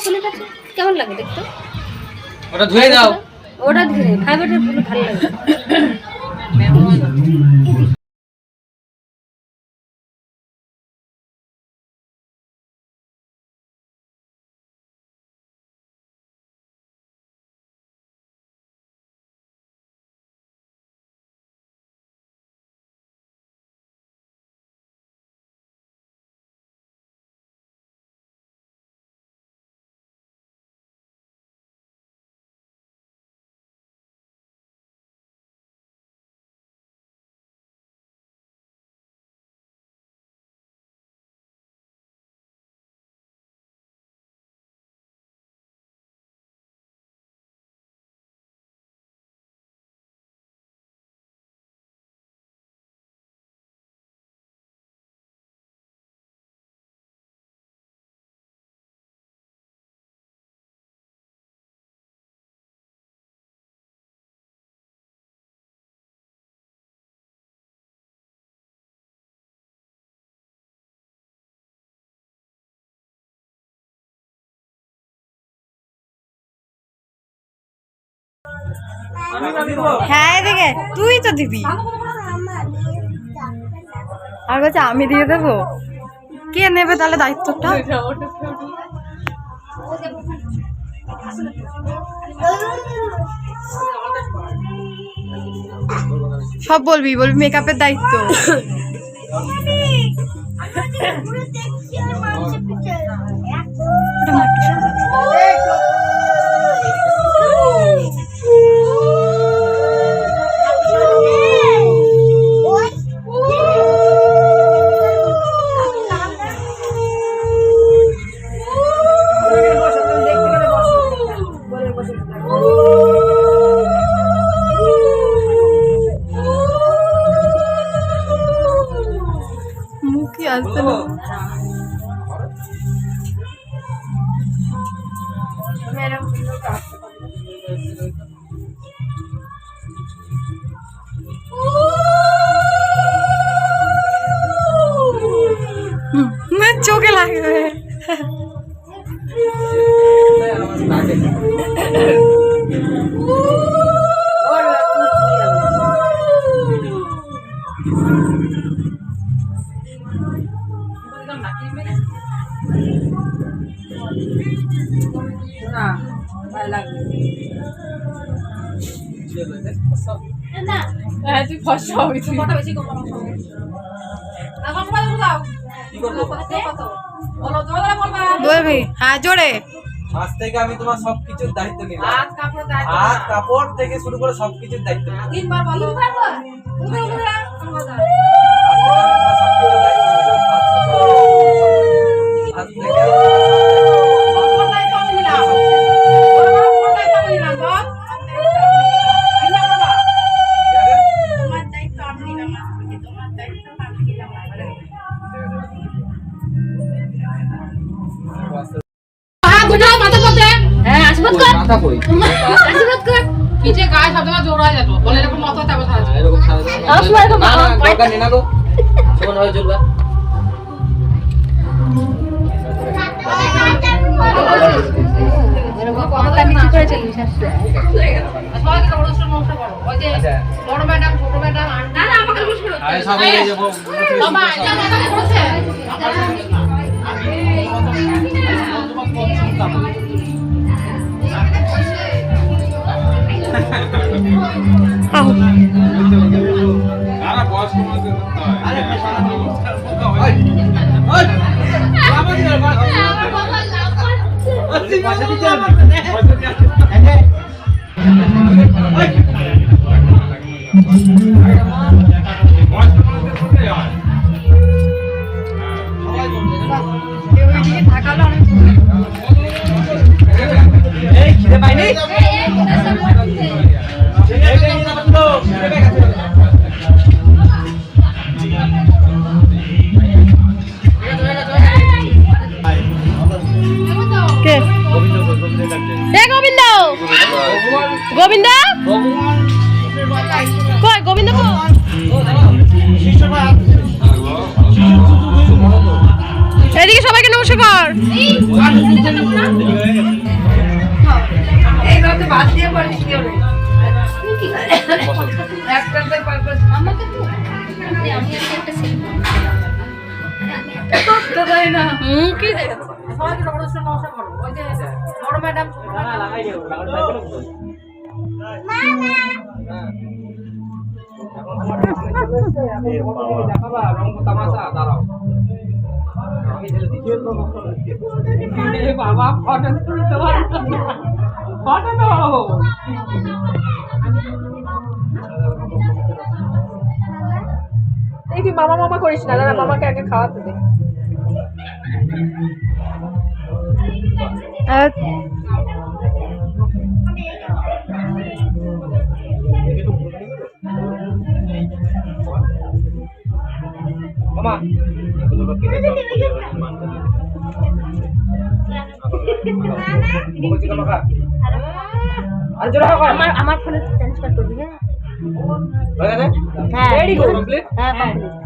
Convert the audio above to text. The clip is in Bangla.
ফুলের কাছে কেমন লাগে দেখতে? ওটা ধুয়ে দাও। ওটা ধুয়ে ফাইবারটা ফুল ভালো লাগে। হ্যাঁ এদিকে তুই তো দিবি আর বলছে আমি দিয়ে দেবো। কে নেবে তাহলে দায়িত্বটা? সব বলবি মেকআপের দায়িত্ব। মুখই আসছে না। চোখে লাগবে। তুই ফসা হবি। বলবি হ্যাঁ জোরে। আজ থেকে আমি তোমার সবকিছুর দায়িত্ব নিলাম। হাত কাপড় থেকে শুরু করে সবকিছুর দায়িত্ব মাথা কই কি যে গায়ে সবসময় জোর হয়ে যেত বলে এরকম মত হতে হবে এরকম না দরকার নেই না গো শোন হয়ে চলবে এরকম কথা নিচে করে চলিস আসছে সবাইকে বড় সমস্যা করো ওই যে বড় ম্যাডাম ছোট ম্যাডাম না না আমাকে বস করো আরে সবাই এই যাব বাবা এটা কথা বলছে আহ আরে বস সমাজে আরে ওই ওই খিদে পাইনি গোবিন্দ গোবিন্দ কই গোবিন্দ এদিকে সবাইকে নমস্কার কর। এইভাবে বাদ দিয়ে পারিস কেউ নেই একটাতে পারপাস আমাকে তো আমি একটা তো দেয় না কি দেখো সবাইকে নমস্কার করো ওই যে বড় ম্যাডাম ছোট ম্যাডাম লাগাই দিও দেখাবা রং তামাশা দাঁড়াও বাবা ফটো তুলতে পারতো ফটো দাও এই তুই মামা মামা করিস না, দাদা মামাকে আগে খাওয়াতে দে। মামা আমার ফোনে ট্রান্সফার করবি হ্যাঁ হয়ে গেছে হ্যাঁ রেডি কমপ্লিট হ্যাঁ কমপ্লিট